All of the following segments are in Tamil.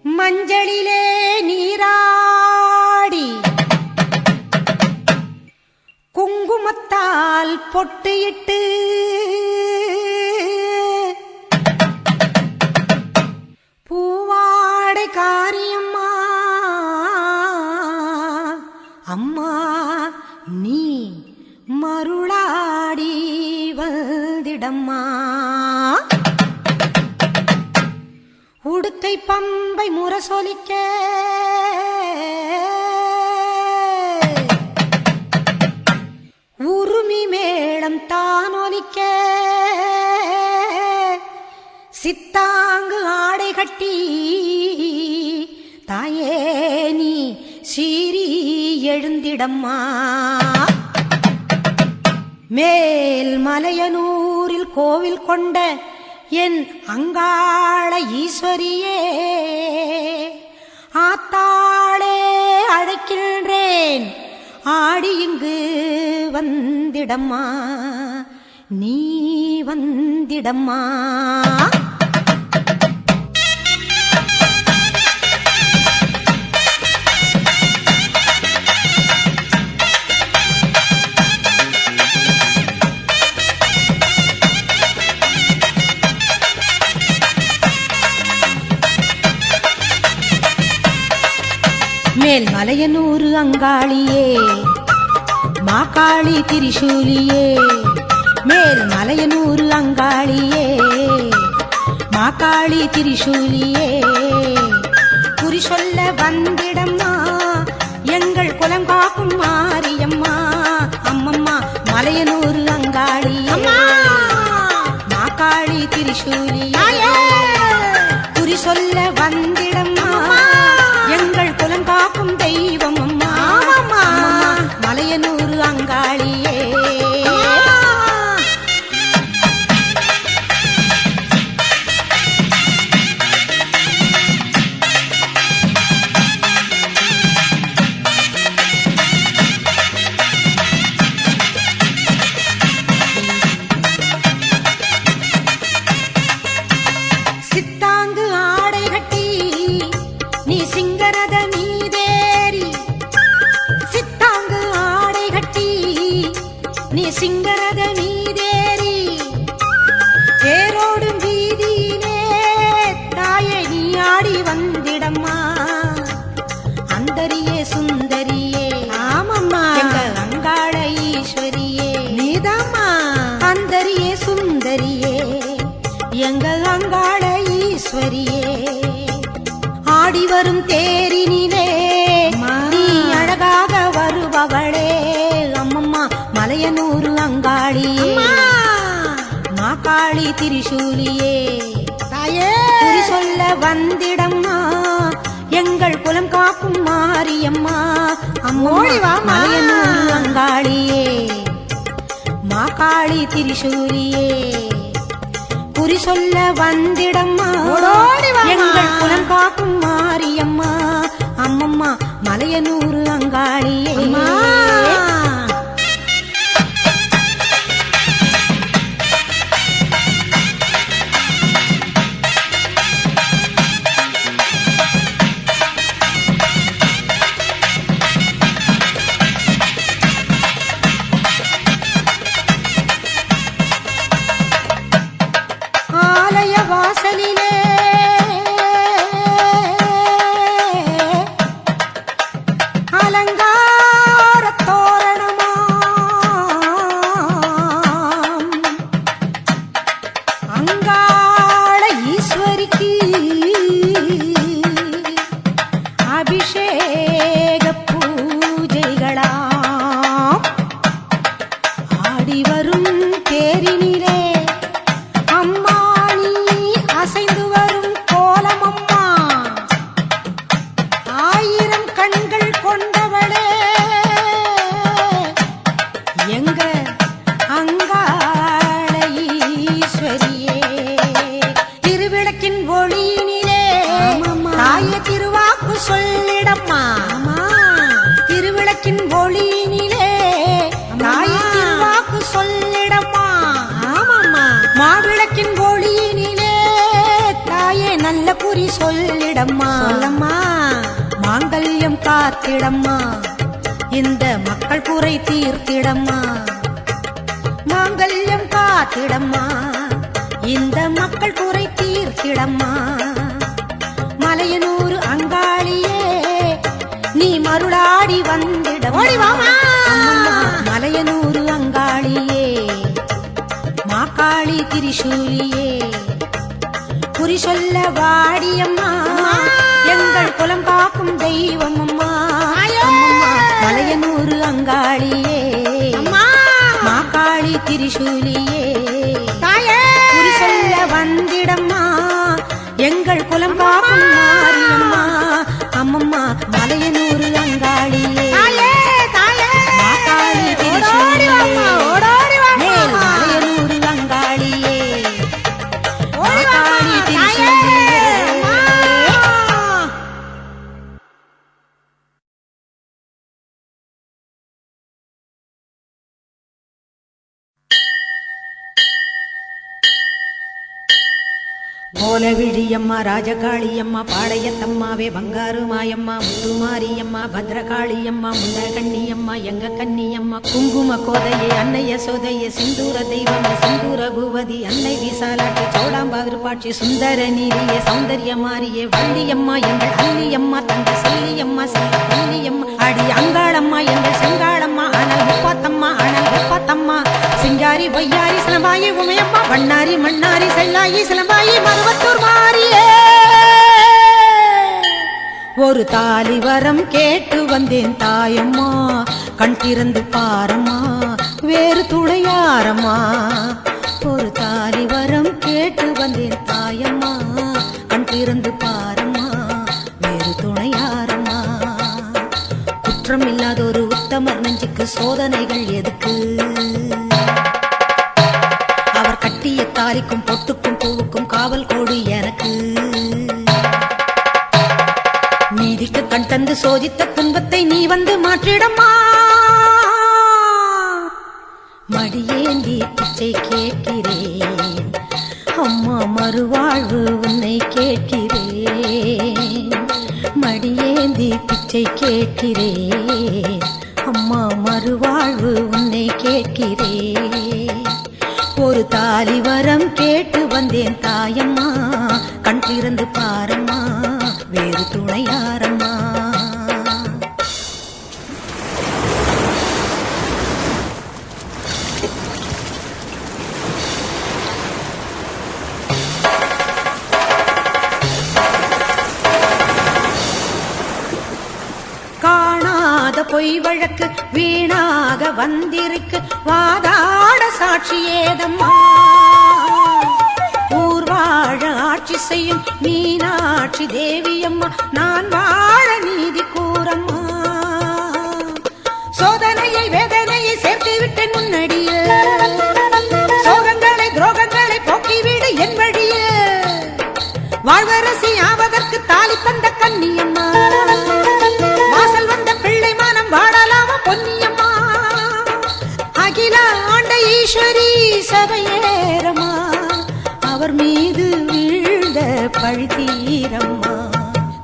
மஞ்சளிலே நீராடி குங்குமத்தால் பொட்டியிட்டு பூவாடை காரியம்மா அம்மா நீ மருளாடி வந்திடம்மா. உடுக்கை பம்பை முரசொலிக்க உருமி மேளம் தானொலிக்க சித்தாங்கு ஆடை கட்டி தாயே நீ சீறி எழுந்திடம்மா. மேல் மலையனூரில் கோவில் கொண்ட என் அங்காள ஈஸ்வரியே ஆத்தாளே அழைக்கின்றேன் ஆடி இங்கு வந்திடம்மா நீ வந்திடம்மா. மேல் மலையனூரு அங்காளியே மாகாளி திரிசூலியே மேல் மலையனூரு அங்காளியே மாகாளி திரிசூலியே குறி சொல்ல வந்திடம்மா எங்கள் குலம் காக்கும் மாரியம்மா அம்மம்மா மலையனூரு அங்காளியே மாகாளி திரிசூலியே குறி சொல்ல வந்திடம்மா எங்கள் குலம் காக்கும் தெய்வம் அம்மா மலையனூரு அங்காளியே. சித்தாங்கு ஆடை கட்டி நீ சிங்கரத மீதேறி சித்தாங்கு ஆடை கட்டி நீ சிங்கரத மீதேறி தேரோடும் வீதியிலே தாயே நீ ஆடி வந்திடம்மா. அந்தரியே சுந்தரியே ஆமம்மா எங்க அங்காள ஈஸ்வரியே நீதாம்மா. அந்தரியே சுந்தரியே எங்க அங்காள ஈஸ்வரியே ஆடி வரும் தேரினிலே நீ அழகாக வருபவளே அம்மம்மா மலையனூரு அங்காளியே மாகாளி திரிசூலியே தாயே குறி சொல்ல வந்திடம்மா எங்கள் குலம் காக்கும் மாரியம்மா அம்மோடிவா மலையனூரு அங்காளியே மாகாளி திரிசூலியே குறி சொல்ல வந்திடம்மா எங்கள் குலம் காக்கும் மாரியம்மா அம்மம்மா மலையனூரு அங்காளியே. ஆலய வாசலிலே அலங்கார தோரணமாம் அங்காள ஈஸ்வரிக்கு அபிஷேக பூஜைகளாம் ஆடி வரும் தேரினிலே அம்மா நீ அசைந்து வரும் கோலமம்மா ஆயிரம் கண்கள் கொண்டவளே எங்க அங்காள ஈஸ்வரியே திருவிளக்கின் ஒளியினிலே தாயே திருவாக்கு சொல்லிடம்மா திருவிளக்கின் ஒளியினிலே தாயே திருவாக்கு சொல்லிடம்மா மாவிளக்கின் ஒளியினிலே தாயே நல்ல குறி சொல்லிடம்மா சொல்லம்மா. மாங்கல்யம் காத்திடம்மா இந்த மக்கள் குறை தீர்த்திடம்மா மாங்கல்யம் காத்திடம்மா இந்த மக்கள் குறை தீர்த்திடம்மா மலையனூர் அங்காளியே நீ மருளாடி வந்திடம் மலையனூர் அங்காளியே மாக்காளி திரிசூலியே குறி சொல்ல வாடியம்மா எங்கள் குலம் காக்கும் தெய்வம் அம்மா மலையனூர் அங்காளியே மாக்காளி திரிசூலியே குறி சொல்ல வந்திடம்மா எங்கள் குலம் காக்கும் மாரியம்மா அம்மம்மா மலையனூர் அங்காளியே மாக்காளி திரிசூலியே மலையனூர் அங்காளியே மாக்காளி திரிசூலியே கோலவிழியம்மா ராஜகாளியம்மா பாளையத்தம்மாவே பங்காரு மாயம்மா முத்துமாரியம்மா பத்ரகாளியம்மா முண்டகண்ணியம்மா எங்க கன்னியம்மா குங்கும கோதையே அன்னைய சோதையே சிந்தூர தெய்வமே சிந்தூர பூவதி அன்னை விசாலாட்சி சௌடாம்பா விருப்பாட்சி சுந்தர நீரியே சௌந்தர்ய மாரியே வள்ளியம்மா எங்கள் அள்ளியம்மா தங்க செல்லியம்மா செல்ல பள்ளியம்மா அடி அங்காளம்மா எங்கள் செங்காளம்மா அனல் முப்பாத்தம்மா அனல் முப்பாத்தம்மா சிங்காரி பொய்யாரி சிலம்பாயி உமையம்மா வண்ணாரி மண்ணாரி செல்லாயி சிலம்பாயி மருவத்தூர் மாறியே ஒரு தாலி வரம் கேட்டு வந்தேன் தாயம்மா கண் திறந்து பாரம்மா வேறு துணையாரம்மா ஒரு தாலி வரம் கேட்டு வந்தேன் தாயம்மா கண் திறந்து பாரம்மா வேறு துணையாரம்மா குற்றம் இல்லாத ஒரு உத்தமர் நெஞ்சுக்கு சோதனைகள் எதுக்கு அவர் கட்டிய தாலிக்கும் பொட்டுக்கும் பூவுக்கும் காவல் கோடு எனக்கு நீதிக்கு கண் தந்து சோதித்த துன்பத்தை நீ வந்து மாற்றிடம்மா மடியேந்தி பிச்சை கேட்கிறேன் அம்மா மறுவாழ்வு உன்னை கேட்கிறேன் மடியேந்தி பிச்சை கேட்கிறேன் அம்மா மறுவாழ்வு உன்னை கேட்கிறேன் ஒரு தாலி வரம் கேட்டு வந்தேன் தாயம்மா கண் திறந்து பாரம்மா வேறு துணையாரம்மா காணாத பொய் வழக்கு வீணாக வந்திருக்கு வாதாட சாட்சி ஏதம்மா ஊர் வாழ ஆட்சி செய்யும் மீனாட்சி தேவியம்மா நான் வாழ நீதி கூறம்மா சோதனையை வேதனையை சேர்த்து விட்டேன் முன்னடியில் சோகங்களை துரோகங்களை போக்கிவிடு என் வழியில் வாழ்வரசி ஆவதற்கு தாலி தந்த கன்னியம்மா வாசல் வந்த பிள்ளை மானம் வாழலாமா பொன்னியம்மா அகில ஆண்ட ஈஸ்வரி சபையேரம்மா அவர் மீது வீழ்ந்த பழி தீரம்மா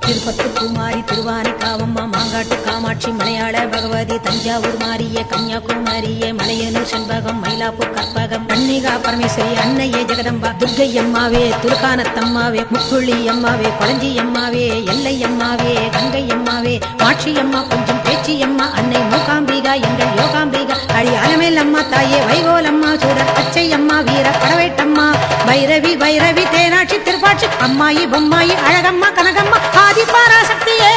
திருப்பத்து குமாரி திருவானைக்காவம்மா மாங்காட்டு காமாட்சி மலையாள பகவதி தஞ்சாவூர் மாரிய கன்னியாகுமரியே மலையனூர் செண்பகம் மயிலாப்பூர் கற்பகம் கன்னிகா பரமேஸ்வரி அன்னையே ஜெகதம்பா துர்கை அம்மாவே துர்கானத்தம்மாவே முக்குழி அம்மாவே கொளஞ்சி அம்மாவே எல்லை அம்மாவே கங்கை அம்மாவே மாட்சி அம்மா கொஞ்சம் பேச்சி அம்மா அன்னை மூகாம்பிகா எங்கள் யோகாம்பிகா அழி அலமேல் அம்மா தாயே வைகோலம்மா சூடர் பச்சை அம்மா வீர படவேட்டம்மா பைரவி பைரவி தேனாட்சி திருப்பாட்சி அம்மாயி பொம்மாயி அழகம்மா கனகம்மா ஆதி பராசக்தியே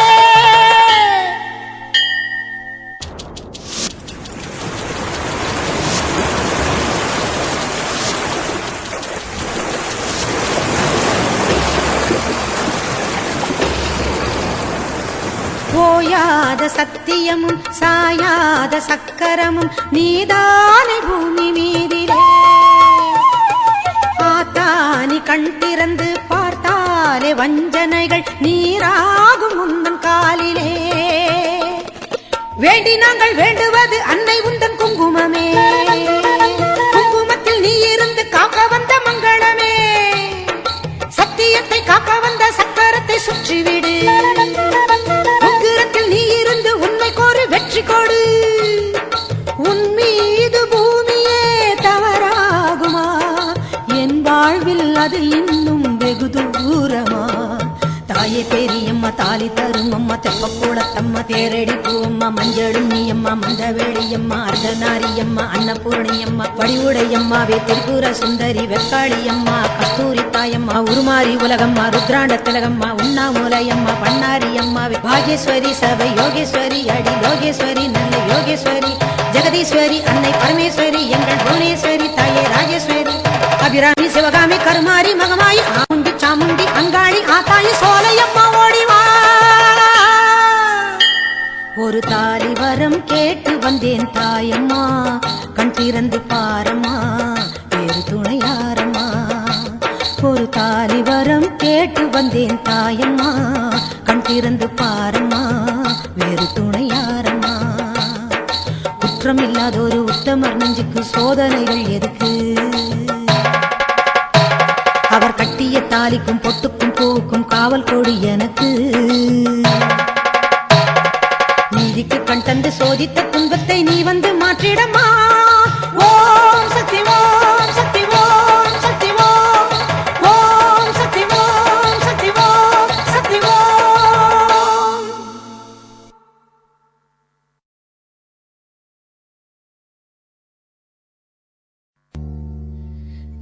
ஓயாத சத்தியமும் சாயாத சக்கரமும் நீதானே பூமி மீதிலே ஆத்தானி கண் திறந்து பார்த்தாலே வஞ்சனைகள் நீராகும் உந்தன் காலிலே வேண்டி நாங்கள் வேண்டுவது அன்னை உந்தன் குங்குமமே குங்குமத்தில் நீ இருந்து காக்க வந்த மங்களமே சத்தியத்தை காக்க வந்த சக்கரத்தை சுற்றிவிடு. உக்கிரத்தில் நீ இருந்து உண்மை கோரு வெற்றி கொடு. உன் மீது பூமியே தவறாகுமா? என் வாழ்வில் அது இன்னும் வெகு தூரமா? தாயே பெரியம்மா தாலி தரும் அம்மா, தெப்பக்கூடத்தம்மா, தேரடி பூவம்மா, மஞ்சளும் நீ அம்மா, மந்தவேளியம்மா, அர்த்தநாரியம்மா, அன்னபூர்ணியம்மா, வடிவுடையம்மாவே, திரிபுர சுந்தரி, வெக்காளியம்மா, கஸ்தூரி தாயம்மா, உருமாறி உலகம்மா, ருத்ராண்ட திலகம்மா, உண்ணாமூலையம்மா, பண்ணாரியம்மாவே, பாகேஸ்வரி சபை யோகேஸ்வரி, அடி லோகேஸ்வரி, நல்ல யோகேஸ்வரி, ஜெகதீஸ்வரி, அன்னை பரமேஸ்வரி, எங்கள் புவனேஸ்வரி, தாயே ராஜேஸ்வரி, அபிராமி, சிவகாமி, கருமாரி, மகமாயி, ஆமுண்டி, சாமுண்டி, அங்காளி, ஆத்தாயி, சோலையம்மா, ஓடிவா. ஒரு தாலி வரம் கேட்டு வந்தேன் தாயம்மா, கண் திறந்து பாரம்மா, வேறு துணையாரம்மா. ஒரு தாலி வரம் கேட்டு வந்தேன் தாயம்மா, கண் திறந்து பாரம்மா, வேறு துணையாரம்மா. குற்றம் இல்லாத ஒரு உத்தமர் நெஞ்சுக்கு சோதனைகள் எதுக்கு? அவர் கட்டிய தாலிக்கும் பொட்டுக்கும் பூவுக்கும் காவல் கொடி எனக்கு. நீதிக்கு கண் தந்து சோதித்த துன்பத்தை நீ வந்து மாற்றிடமா. ஓம் சக்தி, ஓம் சக்தி, ஓம் சக்தி, ஓம் ஓம் சக்தி, ஓம் சக்தி, ஓம் சக்தி, ஓம்.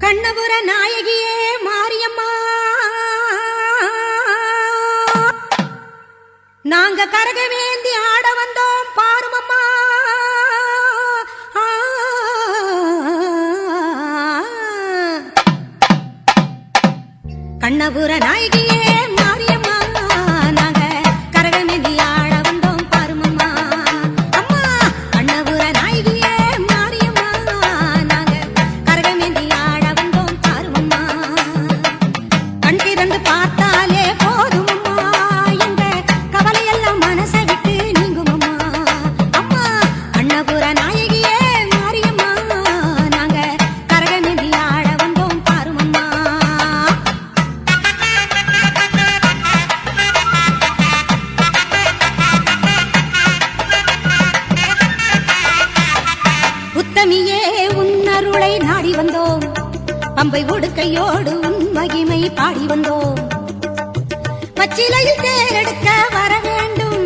கண்ணபுர நாயகியே மாரியம்மா, நாங்க கரகவேந்தி ஆட வந்தோம் பாருமம்மா. கண்ணபுர நாயகியே மாரியம்மா, நாங்க கரகவேந்தி ஆட வந்தோம் பாருமம்மா. அம்மா கண்ணபுர நாயகியே மாரியம்மா, நாங்க கரகவேந்தி ஆட வந்தோம் பாருமம்மா. கண் திறந்து பார்த்தாலே போதுமம்மா, எங்க கவலையெல்லாம் மனசை விட்டு நீங்குமம்மா. அம்மா கண்ணபுர நாயகியே மாரியம்மா, நாங்க கரகவேந்தி ஆட வந்தோம் பாருமம்மா. உத்தமியே உன்னருளை நாடி வந்தோம், பம்பை உடுக்கையோடு உன் மகிமை பாடி வந்தோம். பச்சிலையில் தேரெடுக்க வர வேண்டும்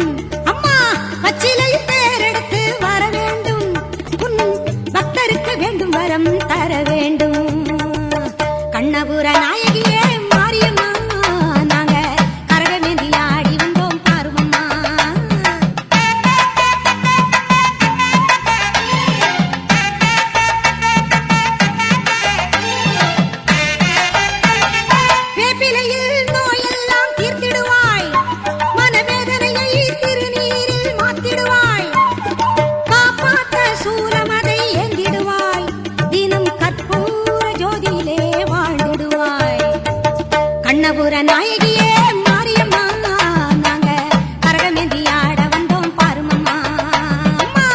அம்மா, பச்சிலையில் தேரெடுத்து வர வேண்டும். உன் பக்தருக்கு வேண்டும் வரம் தர வேண்டும். கண்ணபுர நாயகியே மாரியம்மா, நாங்க கரகவேந்தி ஆடி வந்தோம் பாருமம்மா. வேப்பிலையில் நோயெல்லாம் தீர்த்திடுவாய், மனவேதனையை திருநீரில் மாத்திடுவாய். காப்பாற்ற சூலமதை ஏந்திடுவாய், தினம் கற்பூர ஜோதியிலே வாழ்ந்திடுவாய். கண்ணபுர நாயகியே மாரியம்மா, நாங்க கரகவேந்தி ஆட வந்தோம் பாருமம்மா. அம்மா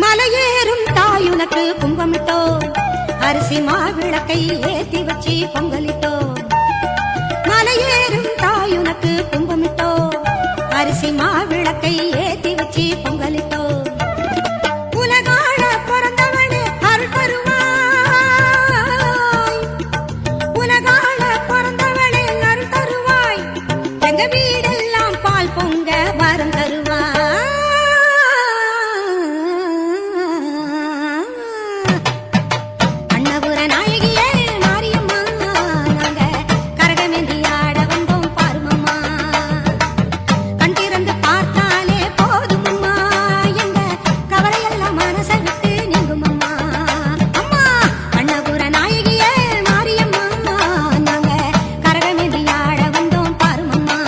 மலையேறும் தாயுனக்கு கும்பமிட்டோ, அரிசி மாவிளக்கை ஏத்தி வச்சு பொங்கலிட்டோ. மலையேறும் தாயுனக்கு கும்பமிட்டோ, அரிசி மாவிளக்கை ஏத்தி வச்சு பொங்கலிட்டோ. உலகாள பிறந்தவனே அருள் தருவாய், உலகாள பிறந்தவனே அருள் தருவாய். எங்க வீடெல்லாம் பால் பொங்க வரம் தருவாய். கண்ணபுர நாயகியே மாரியம்மா, நாங்க கரகவேந்தி ஆட வந்தோம் பாருமம்மா. கண் திறந்து பார்த்தாலே போதுமம்மா, எங்க கவலையெல்லாம் மனசை விட்டு நீங்குமம்மா. அம்மா கண்ணபுர நாயகியே மாரியம்மா, நாங்க கரகவேந்தி ஆட வந்தோம் பாருமம்மா.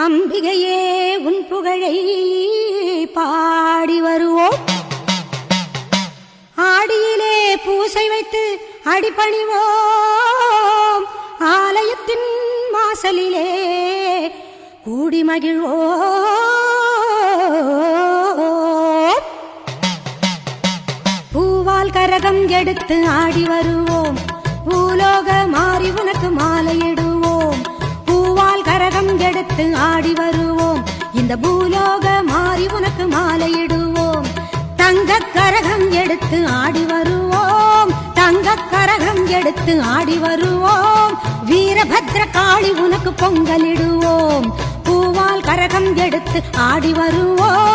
அம்பிகையே உன் புகழை பாடி வருவோம். ஆடியிலே பூசை வைத்து அடிபணிவோம். ஆலயத்தின் வாசலிலே கூடி மகிழ்வோம். பூவால் கரகம் எடுத்து ஆடி வருவோம். பூலோக மாறி உனக்கு மாலையிடுவோம். பூவால் கரகம் எடுத்து ஆடி வருவோம். இந்த பூலோக மாறி உனக்கு மாலையிடுவோம். தங்க கரகம் எடுத்து ஆடி வருவோம். தங்க கரகம் எடுத்து ஆடி வருவோம். வீரபத்ர காளி உனக்கு பொங்கலிடுவோம். பூவால் கரகம் எடுத்து ஆடி வருவோம்.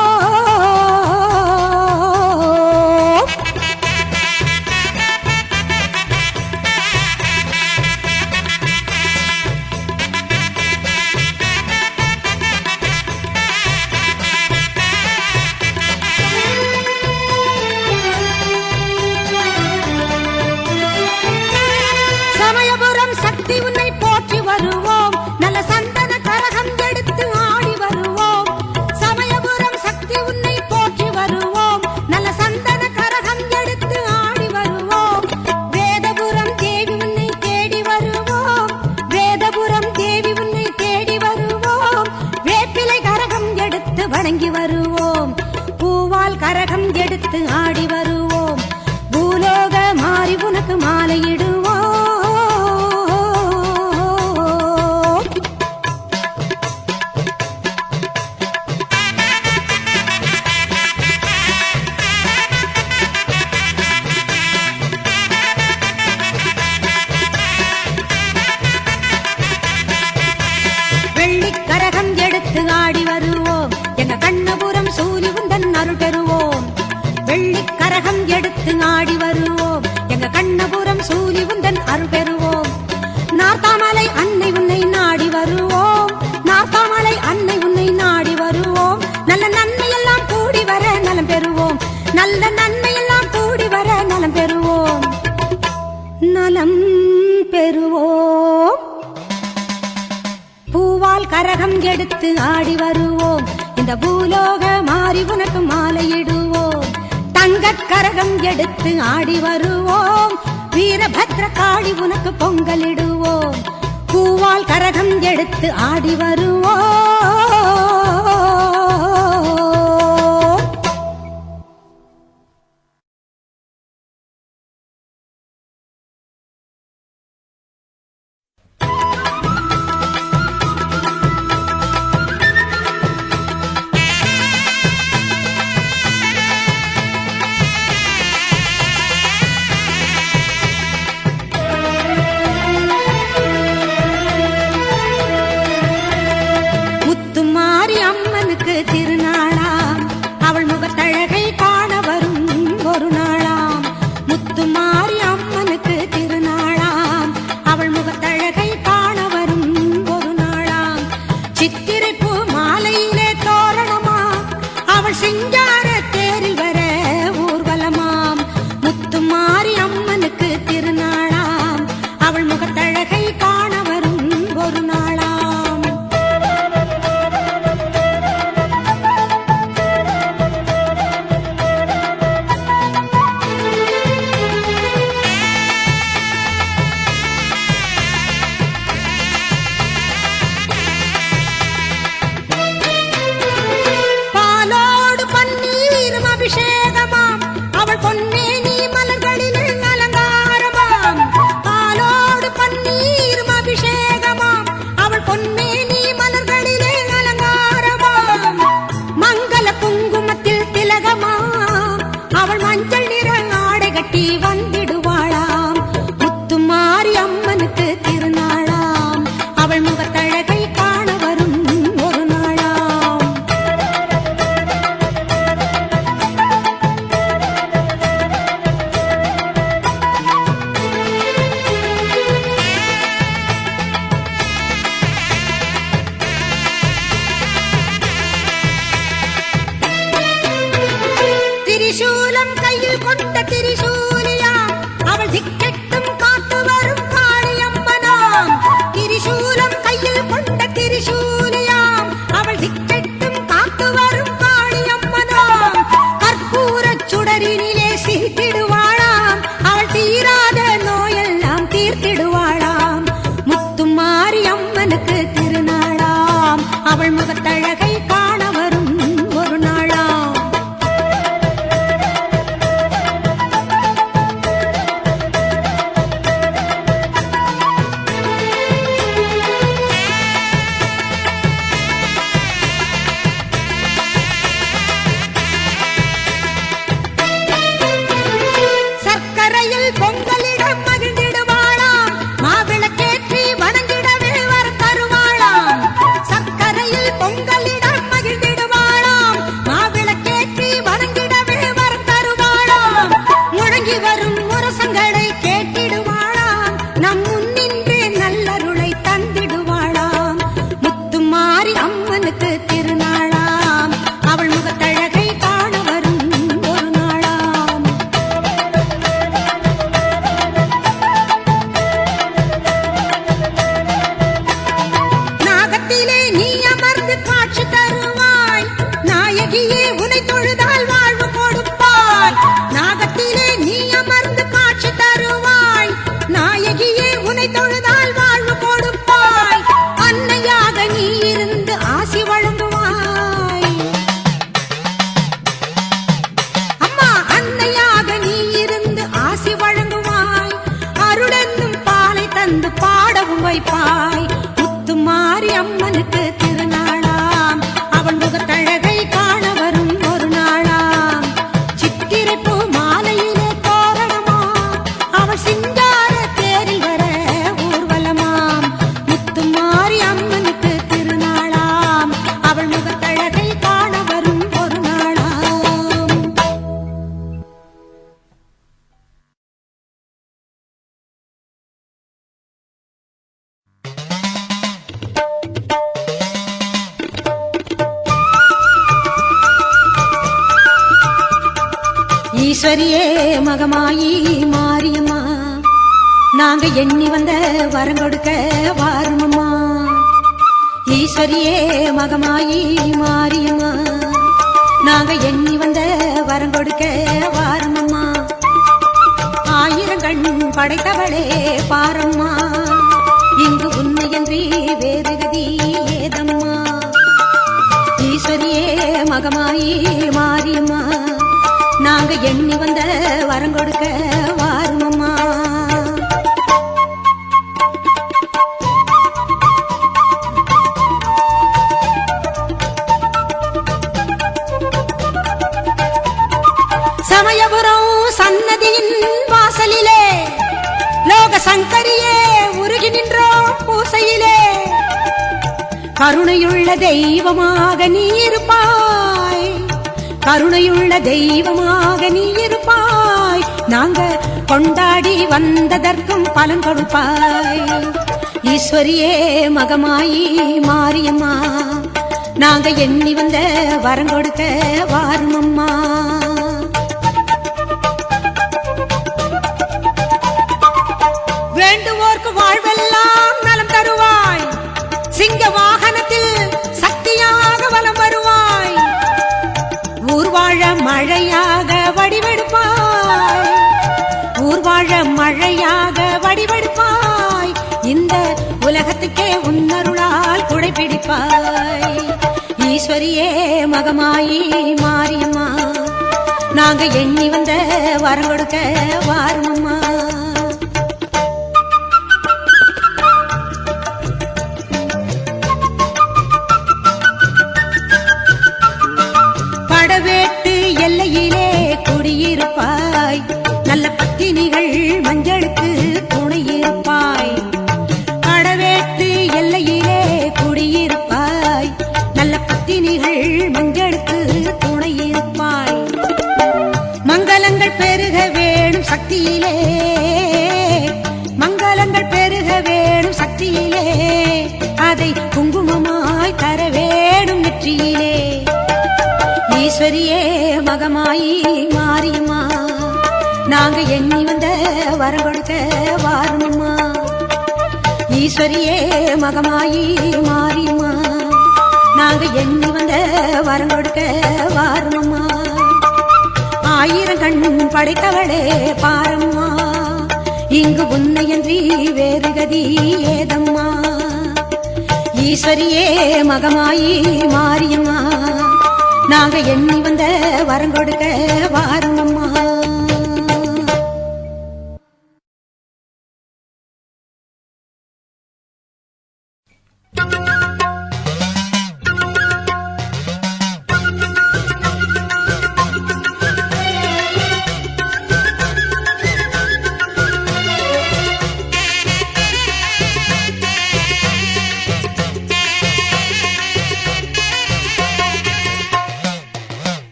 உன்னை போற்றி வருவோம். நல்ல சந்தன கரகம் எடுத்து ஆடி வருவோம். சமயபுரம் சக்தி உன்னை போற்றி வருவோம். நல்ல சந்தன கரகம் எடுத்து ஆடி வருவோம். வேதபுரம் தேவி உன்னை தேடி வருவோம். வேதபுரம் தேவி உன்னை தேடி வருவோம். வேப்பிலை கரகம் எடுத்து வணங்கி வருவோம். பூவால் கரகம் எடுத்து ஆடி வருவோம். பூலோக மாறி உனக்கு மாலையிடுவோம். வெள்ளிக்கரகம் எடுத்து ஆடி வருவோம். எங்க கண்ணபுரம் சூரி உந்தன் அருள் பெறுவோம். வெள்ளிக்கரகம் எடுத்து ஆடி வருவோம். எங்க கண்ணபுரம் சூரி உந்தன் அருள் பெறுவோம். நார்த்தாமலை அன்னை உன்னை நாடி வருவோம். நார்த்தாமலை அன்னை உன்னை நாடி வருவோம். நல்ல நன்மையெல்லாம் கூடி வர நலம் பெறுவோம். நல்ல நன்மையெல்லாம் கூடி வர நலம் பெறுவோம். நலம் பெறுவோம். பூவால் கரகம் எடுத்து ஆடி வருவோம். இந்த பூலோக மாறி உனக்கு மாலையிடுவோம். தங்க கரகம் எடுத்து ஆடி வருவோம். வீரபத்ர காளி உனக்கு பொங்கலிடுவோம். பூவால் கரகம் எடுத்து ஆடி வருவோம். திருநாளாம் அவள் முகத்தழகை காண வரும் ஒரு நாளாம். முத்துமாரி அம்மனுக்கு திருநாளாம் அவள் முகத்தழகை காண வரும் ஒரு நாளாம். சித்திரை பூ மாலையிலே தோரணமா அவள் சிங்கார தேரில் வர ஊர்வலமாம். முத்துமாரி அம்மனுக்கு திருநாளாம் அவள் முகத்தழகை காண வரும் ஒரு நாளாம். அம்மனுக்கு திருநாளாம் அவள் முகத்தழகை காண வரும் ஒரு நாளாம் சித்திரை பூ மாலையிலே தோரணமா அவள் சிங்கார தேரில் வர ஊர்வலமாம் முத்துமாரி அம்மனுக்கு திருநாளாம் அவள் முகத்தழகை காண வரும் ஒரு நாளாம். ஈஸ்வரியே மகமாயி மாரியம்மா நாங்க எண்ணி வந்த வரம் கொடுக்க வாருமம்மா. ஈஸ்வரியே மகமாயி மாரியம்மா நாங்க எண்ணி வந்த வரம் கொடுக்க வாருமம்மா. ஆயிரம் கண் படைத்தவளே பாரம்மா இங்கு உன்னையன்றி வேறு கதி ஏதம்மா. ஈஸ்வரியே மகமாயி மாரியம்மா நாங்க எண்ணி வந்த வரம் கொடுக்க வாருமம்மா. சமயபுரம் சன்னதியின் வாசலிலே லோக சங்கரியே உருகி நின்றோம் பூசையிலே. கருணையுள்ள தெய்வமாக நீ இருப்பாய், கருணையுள்ள தெய்வமாக நீ இருப்பாய். நாங்க கொண்டாடி வந்ததற்கும் பலன் கொடுப்பாய். ஈஸ்வரியே மகமாயி மாரியம்மா நாங்க எண்ணி வந்த வரம் கொடுக்க வாருமம்மா. வேண்டுவோர்க்கு வாழ்வெல்லாம் நலம் தருவாய், சிங்க வாகனத்தில் சக்தியாக வலம் வருவாய். ஊர்வாழ மழையாக வடிவெடுப்பாய், ஊர்வாழ மழையாக வடிவெடுப்பாய். இந்த உலகத்துக்கே உன்னருளால் குடைபிடிப்பாய். ஈஸ்வரியே மகமாயி மாரியம்மா நாங்க எண்ணி வந்த வரம் கொடுக்க வாருமம்மா. படவேட்டு எல்லையிலே குடியிருப்பாய், நல்ல பத்தினிகள் மஞ்சளுக்கு துணையிருப்பாய். படவேட்டு எல்லையிலே குடியிருப்பாய், நல்ல பத்தினிகள் மஞ்சளுக்கு துணையிருப்பாய். மங்களங்கள் பெருக வேணும் சக்தியிலே, மங்களங்கள் பெருக வேணும் சக்தியிலே. அதை குங்குமமாய் தர வேணும் நெற்றியிலே. ஈஸ்வரியே மகமாயி மாரியம்மா நாங்க எண்ணி வந்த வரம் கொடுக்க வாருமம்மா. ஈஸ்வரியே மகமாயி மாரியம்மா நாங்க எண்ணி வந்த வரம் கொடுக்க வாருமம்மா. ஆயிரம் கண் படைத்தவளே பாரம்மா இங்கு உன்னையன்றி வேறு கதி ஏதம்மா. ஈஸ்வரியே மகமாயி மாரியம்மா நாங்க எண்ணி வந்த வரம் கொடுக்க வாருமம்மா.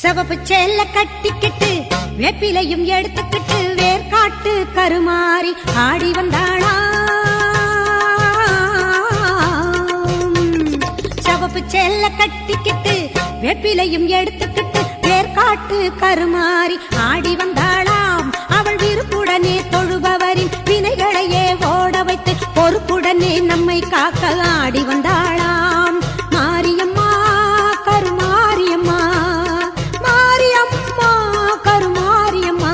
சிவப்பு சேல கட்டிக்கிட்டு வேப்பிலையும் எடுத்துக்கிட்டு வேர்காட்டு கருமாறி ஆடி வந்தாளா. சிவப்பு சேல கட்டிக்கிட்டு வேப்பிலையும் எடுத்துக்கிட்டு வேர்காட்டு கருமாறி ஆடி வந்தாளாம். அவள் விருப்புடனே தொழுபவரின் வினைகளையே ஓட வைத்து பொறுப்புடனே நம்மை காக்க ஆடி வந்தாளாம். மாரியம்மா கருமாரியம்மா, மாரியம்மா கருமாரியம்மா.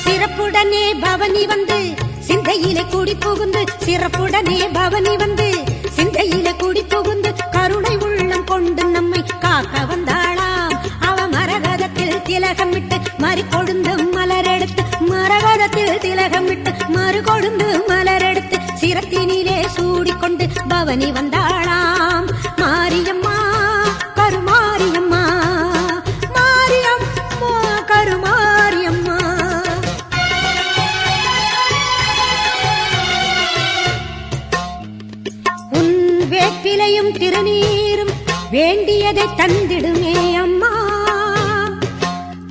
சிறப்புடனே பவனி வந்து சிந்தையிலே கூடி புகுந்து, சிறப்புடனே பவனி வந்து சிந்தையிலே கூடி புகுந்து கருணை உள்ளம் கொண்டு நம்மை காக்க வந்தாளாம். அவ மரகதத்தில் திலகமிட்டு மறு கொழுந்து மலரெடுத்து மரகதத்தில் திலகமிட்டு மறு கொழுந்து மலரெடுத்து சிரத்தினிலே சூடிக்கொண்டு பவனி வந்தாளாம் மாரியம்மா கருமாரியம்மா மாரியம்மா கருமாரியம்மா. உன் வேப்பிலையும் திருநீரும் வேண்டியதை தந்திடுமே அம்மா,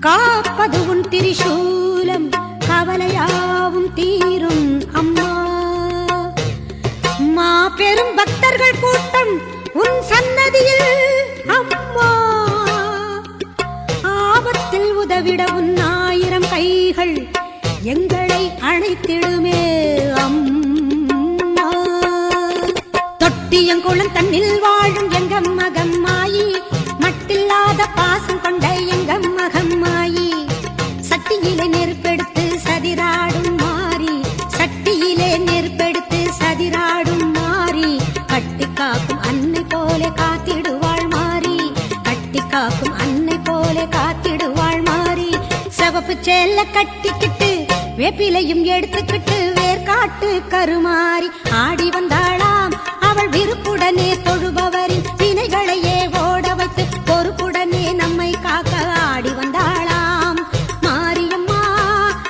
காப்பது உன் திரிசூலம் கவலையாவும் தீரும் அம்மா. மா பெரும் பக்தர்கள் கூட்டம் உன் சன்னதியில் அம்மா, ஆபத்தில் உதவிட உன் 1000 கைகள் எங்களை அழைத்திடுமே அம்மா. தொட்டியங்குளம் தன்னில் வாழும் எங்க மகம்மாயி, மட்டில்லாத பாசம் கொண்ட எங்க மகம்மாயி, சட்டியிலே நெருப்பெடுத்து சதிராடும் மாறி, சட்டியிலே நெருப்பெடுத்து சதிராடும் மாறி, கட்டி காக்கும் அன்னை போல காத்திடுவாள் மாறி, கட்டி காக்கும் அன்னை போல காத்திடுவாள் மாறி. சிவப்பு சேல கட்டிக்கிட்டு வேப்பிலையும் எடுத்துக்கிட்டு வேர்காட்டு கருமாறி ஆடி வந்தாளாம். அவள் விருப்புடனே தொழுபவரின் வினைகளையே ஓட வைத்து பொறுப்புடனே நம்மை காக்க ஆடி வந்தாளாம் மாரியம்மா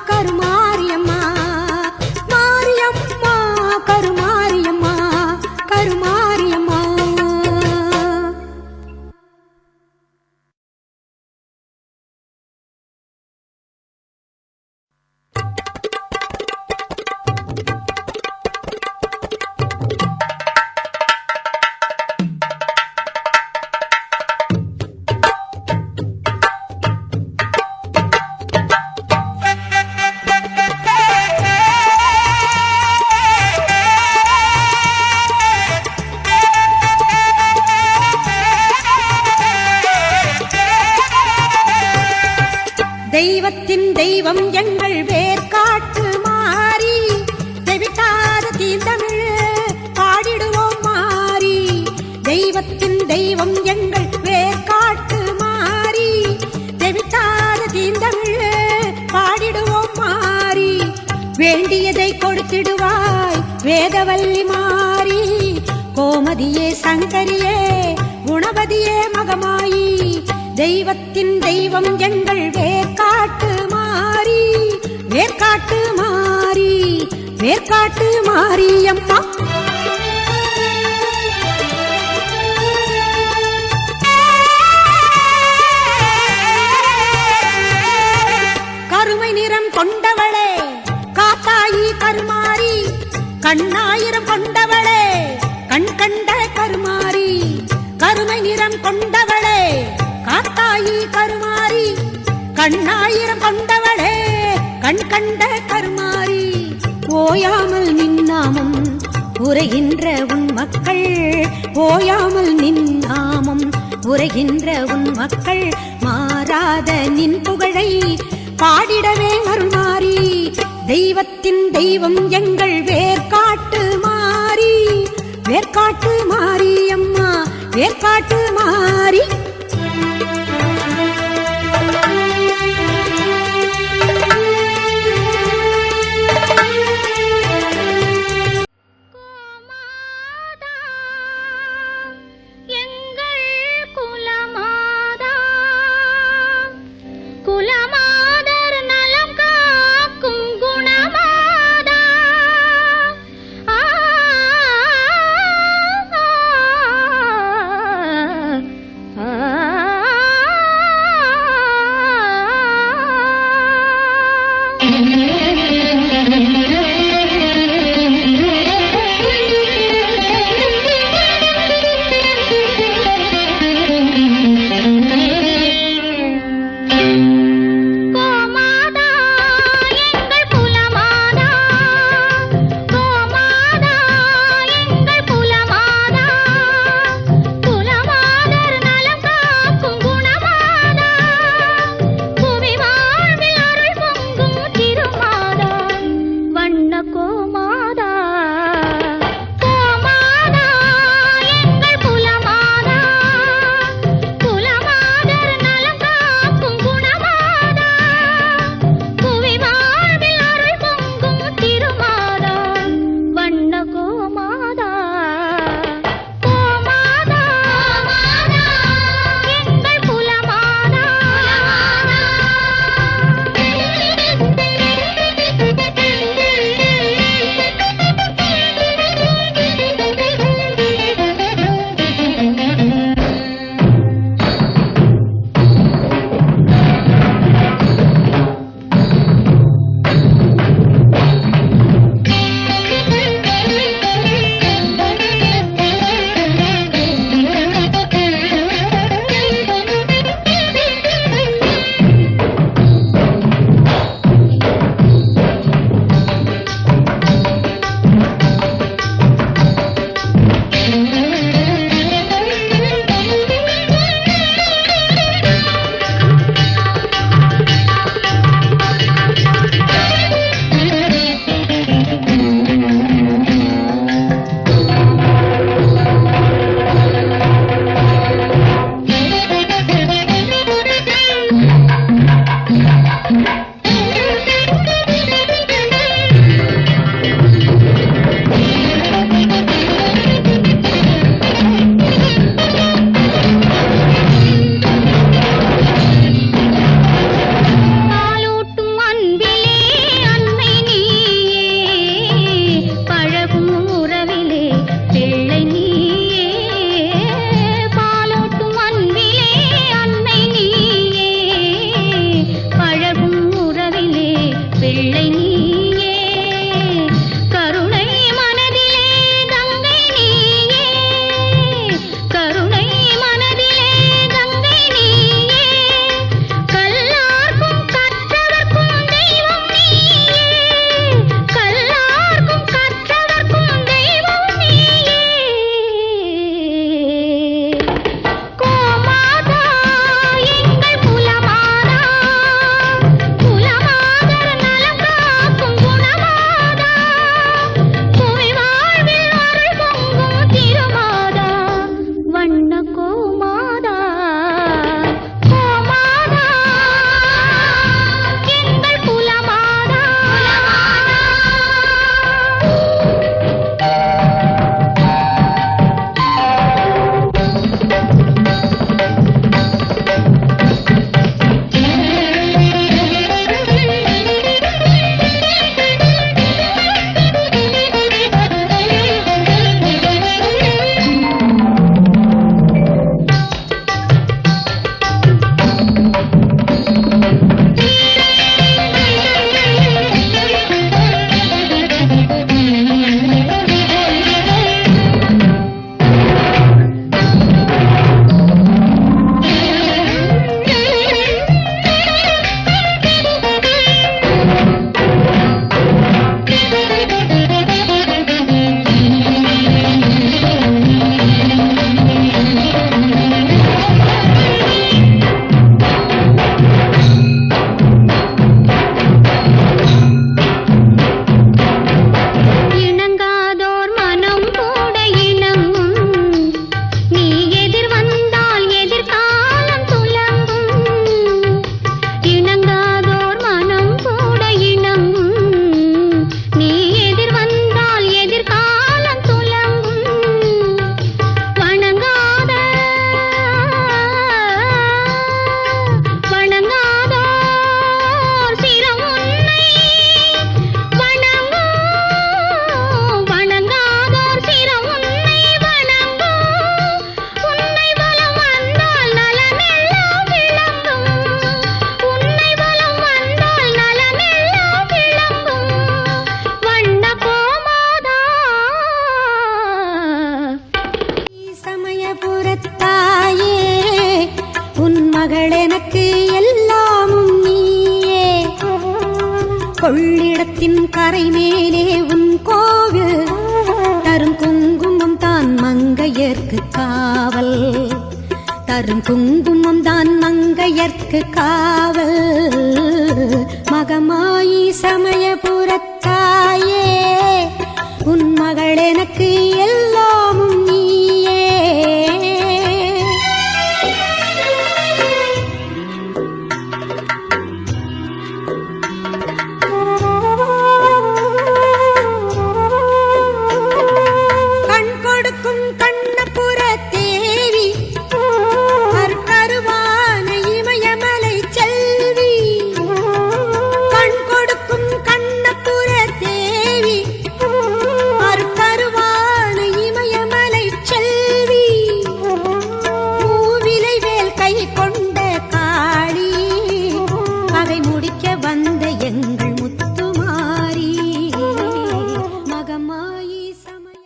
கருமாரியம்மா, மாரியம்மா கருமாரியம்மா, கருமாரியம்மா. தெய்வத்தின் தெய்வம் எங்கள் வேர்காட்டு மாறி, தெவிட்டாத தீந்தமிழ் பாடிடுவோம் மாறி. தெய்வத்தின் தெய்வம் எங்கள் வேர்காட்டு மாறி, தெவிட்டாத தீந்தமிழ் பாடிடுவோம் மாறி. வேண்டியதை கொடுத்திடுவாய் வேதவல்லி மாறி, கோமதியே சங்கரியே குணவதியே மகமாயி. தெய்வத்தின் தெய்வம் எங்கள் வேர்காட்டு மாறி, வேர்காட்டு மாறி, வேர்காட்டு மாரியம்மா. கருமை நிறம் கொண்டவளே காத்தாயி கருமாரி, கண்ணாயிரம் கொண்டவளே கண் கண்ட கருமாரி. கருமை நிறம் கொண்டவளே காத்தாயி கருமாரி, கண்ணாயிரம் கொண்டவளே கண் கண்ட கருமாரி. ஓயாமல் நின்னாமம் உரைகின்ற உன் மக்கள், ஓயாமல் நின்னாமம் உரைகின்ற உன் மக்கள், மாறாத நின் புகழை பாடிடவே அருள்மாரி. தெய்வத்தின் தெய்வம் எங்கள் வேர்காட்டு மாறி, வேர்காட்டு மாரியம்மா, வேர்காட்டு மாறி. திருமா கொள்ளிடத்தின் கரை மேலே உன் கோவில் தரும் குங்குமம் தான் மங்கையர்க்கு காவல் தரும் குங்குமம் தான் மங்கையர்க்கு காவல் மகமாயி சமயபுரத்தாயே உன் மகள் எனக்கு எல்லாமும் நீயே கண் கொடுக்கும் கண்ணபுர தேவி அருட்கருவான இமயமலை செல்வி கண் கொடுக்கும் கண்ணபுர தேவி அருட்கருவான இமயமலை செல்வி மூவிலை வேல் கை கொண்ட காளி பகை முடிக்க வந்த எங்கள் முத்துமாரி மகமாயி சமய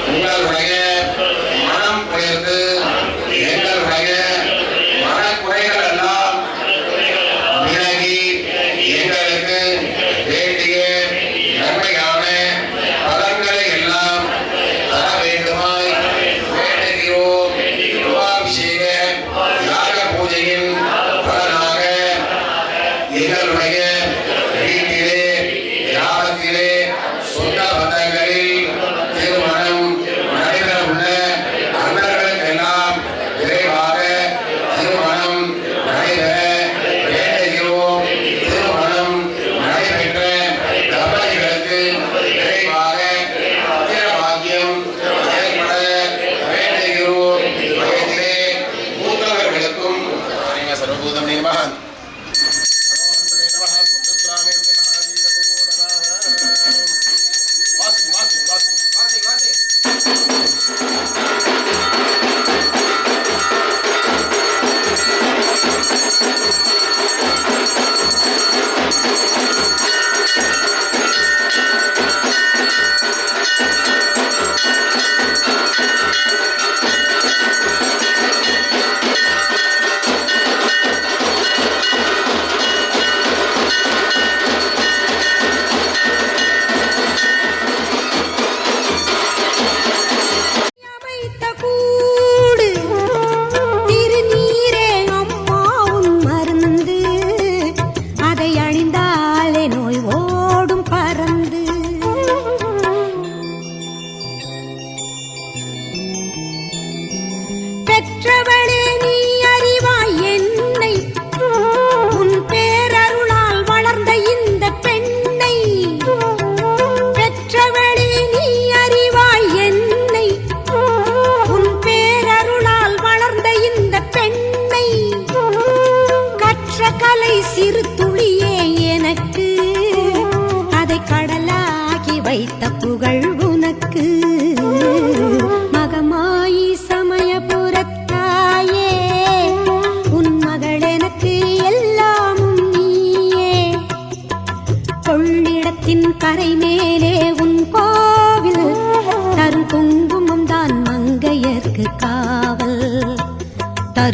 உங்களுடைய மனம் பெயர்ந்து எங்களுடைய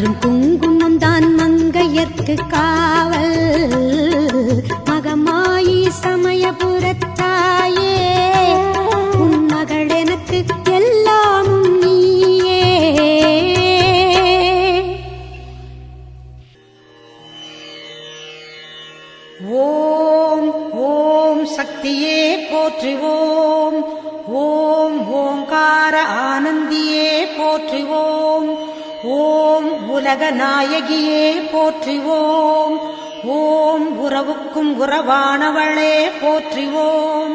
கருங்குங்குமம் தான் மங்கையர்க்கு காவல் மகமாயி சமயபுரத்தாயே உன் மகள் எனக்கு எல்லாமும் நீயே. ஓம் ஓம் சக்தியே போற்றுவோம். ஓம் ஓங்கார ஆனந்தியே போற்றுவோம். ஓம் உலக நாயகியே போற்றுவோம். ஓம் உறவுக்கும் உறவானவளே போற்றுவோம்.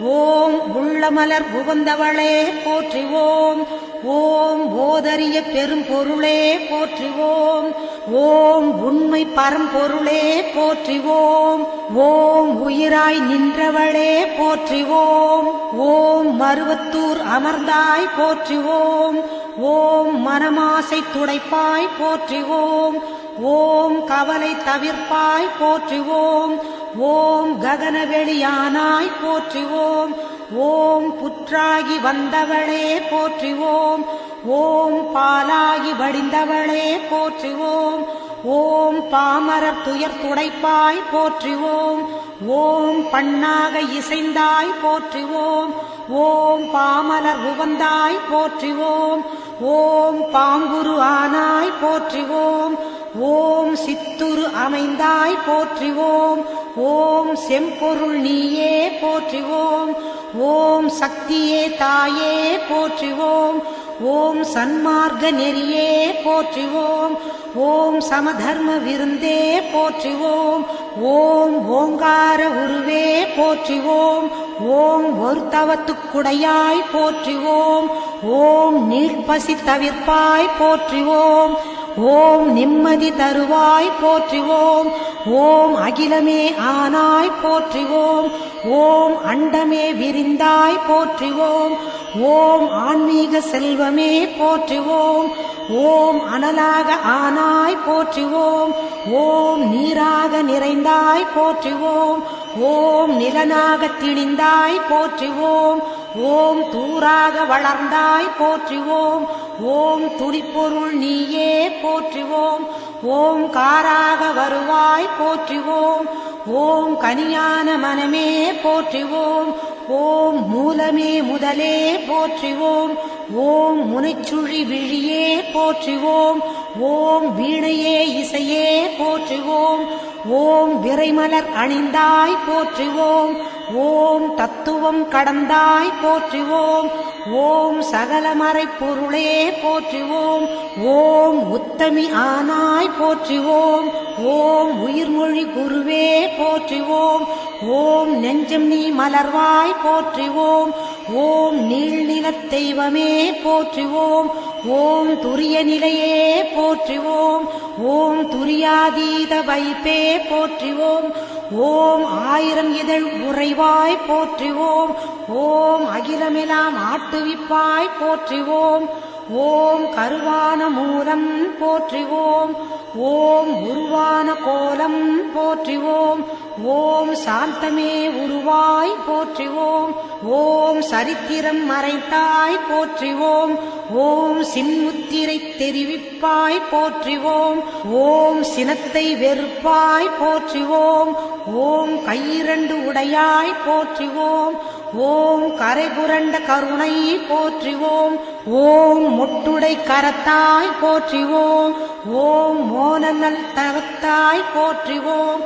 ஓம் உள்ளமலர் உகந்தவளே போற்றுவோம். ஓம் ஓதரிய பெரும்பொருளே போற்றுவோம். ஓம் உண்மை பரம்பொருளே போற்றுவோம். ஓம் உயிராய் நின்றவளே போற்றுவோம். ஓம் மருவத்தூர் அமர்ந்தாய் போற்றுவோம். ஓம் மனமாசை துடைப்பாய் போற்றுவோம். ஓம் கவலை தவிர்ப்பாய் போற்றுவோம். ஓம் ககனவெளியானாய் போற்றுவோம். ஓம் புற்றாகி வந்தவளே போற்றுவோம். ஓம் பாலாகி வடிந்தவளே போற்றுவோம். ஓம் பாமரர் துயர் துடைப்பாய் போற்றுவோம். ஓம் பண்ணாக இசைந்தாய் போற்றுவோம். ஓம் பாமலர் உவந்தாய் போற்றுவோம். ஓம் பாங்குரு ஆனாய் போற்றுவோம். ஓம் சித்துரு அமைந்தாய் போற்றுவோம். ஓம் செம்பொருள் நீயே போற்றுவோம். ஓம் சக்தியே தாயே போற்றுவோம். ஓம் சன்மார்க்க நெறியே போற்றுவோம். ஓம் சமதர்ம விருந்தே போற்றுவோம். ஓம் ஓங்கார உருவே போற்றுவோம். ஓம் ஒரு தவத்துக்குடையாய் போற்றுவோம். ஓம் நீழ்பசி தவிர்ப்பாய் போற்றுவோம். ஓம் நிம்மதி தருவாய் போற்றுவோம். ஓம் அகிலமே ஆனாய் போற்றுவோம். ஓம் அண்டமே விரிந்தாய் போற்றுவோம். ஓம் ஆன்மீக செல்வமே போற்றுவோம். ஓம் அனலாக ஆனாய் போற்றுவோம். ஓம் நீராக நிறைந்தாய் போற்றுவோம். ஓம் நிலனாக திணிந்தாய் போற்றுவோம். ஓம் தூராக வளர்ந்தாய் போற்றுவோம். ஓம் துடிப்பொருள் நீயே போற்றுவோம். ஓம் காராக வருவாய் போற்றுவோம். ஓம் கனியான மனமே போற்றுவோம். ஓம் மூலமே முதலே போற்றுவோம். ஓம் முனைச்சுழி விழியே போற்றுவோம். ஓம் வீணையே இசையே போற்றுவோம். ஓம் விரைமலர் அணிந்தாய் போற்றுவோம். ஓம் தத்துவம் கடந்தாய் போற்றுவோம். ஓம் சகலமறை பொருளே போற்றுவோம். ஓம் உத்தமி ஆனாய் போற்றுவோம். ஓம் உயிர்மொழி குருவே போற்றுவோம். ஓம் நெஞ்சம் நீ மலர்வாய் போற்றுவோம். ஓம் நீள்நிலத் தெய்வமே போற்றுவோம். ஓம் துரிய நிலையே போற்றுவோம். ஓம் துரியாதீத வைப்பே போற்றுவோம். ஓம் ஆயிரம் இதழ் உறைவாய் போற்றுவோம். ஓம் அகிலமெல்லாம் ஆட்டுவிப்பாய் போற்றுவோம். ஓம் கருவான மூலம் போற்றுவோம். ஓம் உருவான கோலம் போற்றுவோம். ஓம் சாந்தமே உருவாய் போற்றுவோம். ஓம் சரித்திரம் மறைத்தாய் போற்றுவோம். ஓம் சின்முத்திரை தெரிவிப்பாய் போற்றுவோம். ஓம் சினத்தை வெறுப்பாய் போற்றுவோம். ஓம் கையிரண்டு உடையாய் போற்றுவோம். ஓம் கரைபுரண்ட கருணை போற்றுவோம். ஓம் மொட்டுடை கரத்தாய் போற்றுவோம். ஓம் மோனநல் தவத்தாய் போற்றுவோம்.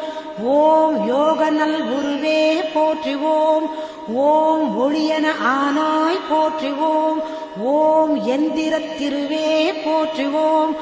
ஓம் யோகநல் குருவே போற்றுவோம். ஓம் ஒளியன ஆனாய் போற்றுவோம். ஓம் எந்திரத் திருவே போற்றுவோம்.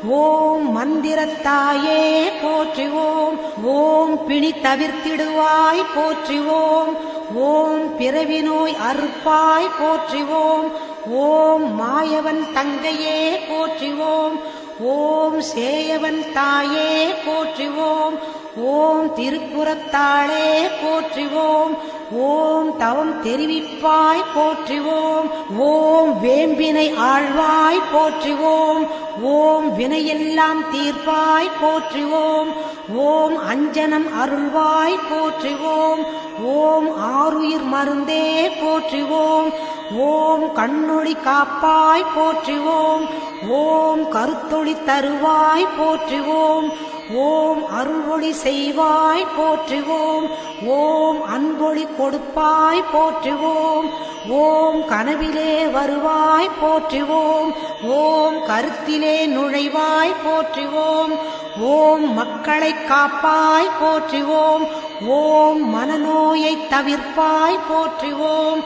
ஓம் மந்திரத்தாயே போற்றுவோம். ஓம் பிணி தவிர்த்திடுவாய் போற்றுவோம். ஓம் பிறவி நோய் அறுப்பாய் போற்றுவோம். ஓம் மாயவன் தங்கையே போற்றுவோம். ஓம் சேயவன் தாயே போற்றுவோம். ஓம் திருப்புறத்தாளே போற்றுவோம். ஓம் தவம் தெரிவிப்பாய் போற்றுவோம். ஓம் வேம்பினை ஆழ்வாய் போற்றுவோம். ஓம் வினையெல்லாம் தீர்ப்பாய் போற்றுவோம். ஓம் அஞ்சனம் அருள்வாய் போற்றிவோம். ஓம் ஆருயிர் மருந்தே போற்றிவோம். ஓம் கண்ணொளி காப்பாய் போற்றிவோம். ஓம் கருத்தொளி தருவாய் போற்றிவோம். ஓம் அருள்ஒளி செய்வாய் போற்றிவோம். ஓம் அன்பொளி கொடுப்பாய் போற்றிவோம். ஓம் கனவிலே வருவாய் போற்றிவோம். ஓம் கருத்திலே நுழைவாய் போற்றிவோம். ஓம் மக்களை காப்பாய் போற்றிவோம். ஓம் மனநோயை தவிர்ப்பாய் போற்றிவோம்.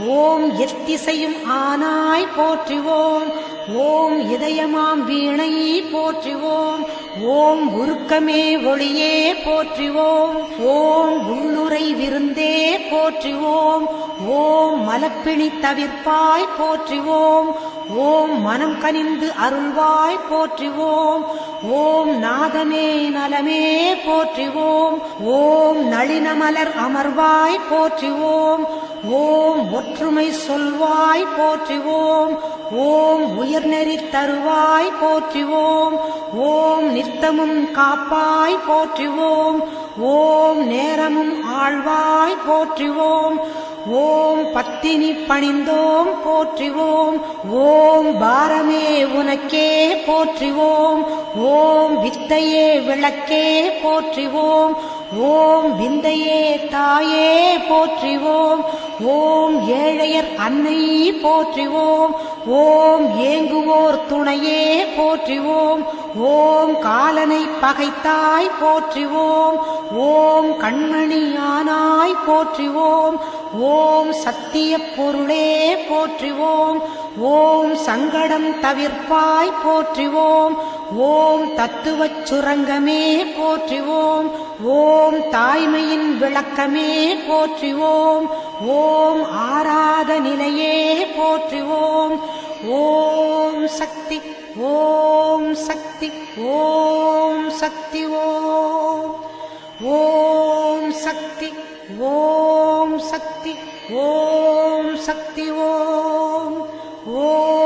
ஓம் எத்திசையும் ஆனாய் போற்றிவோம். ஓம் இதயமாம் வீணை போற்றிவோம். ஓம் உருக்கமே ஒளியே போற்றிவோம். ஓம் உள்ளுரை விருந்தே போற்றிவோம். ஓம் மலப்பிணி தவிர்ப்பாய் போற்றிவோம். ஓம் மனம் கனிந்து அருள்வாய் போற்றிவோம். ஓம் நாதமே நலமே போற்றிவோம். ஓம் நளினமலர் அமர்வாய் போற்றிவோம். ஓம் ஒற்றுமை சொல்வாய் போற்றிவோம். ஓம் உயர்நெறி தருவாய் போற்றிவோம். ஓம் நித்தமும் காப்பாய் போற்றிவோம். ஓம் நேரமும் ஆழ்வாய் போற்றிவோம். ஓம் பத்தினி பணிந்தோம் போற்றிவோம். ஓம் பாரமே உனக்கே போற்றிவோம். ஓம் வித்தையே விளக்கே போற்றிவோம். ஓம் விந்தையே தாயே போற்றிவோம். ஓம் ஏழையர் அன்னை போற்றிவோம். ஓம் ஏங்குவோர் துணையே போற்றிவோம். ஓம் காலனை பகைத்தாய் போற்றிவோம். ஓம் கண்மணியானாய் போற்றிவோம். ஓம் சத்திய பொருளே போற்றிவோம். ஓம் சங்கடம் தவிர்ப்பாய் போற்றிவோம். ஓம் தத்துவச் சுரங்கமே போற்றிவோம். ஓம் தாய்மையின் விளக்கமே போற்றிவோம். ஓம் ஆராத நிலையே போற்றிவோம். ஓம் சக்தி ஓம் சக்தி ஓம் சக்தி ஓம் ஓம் சக்தி ஓம் சக்தி ஓம் சக்தி ஓம் ஓம்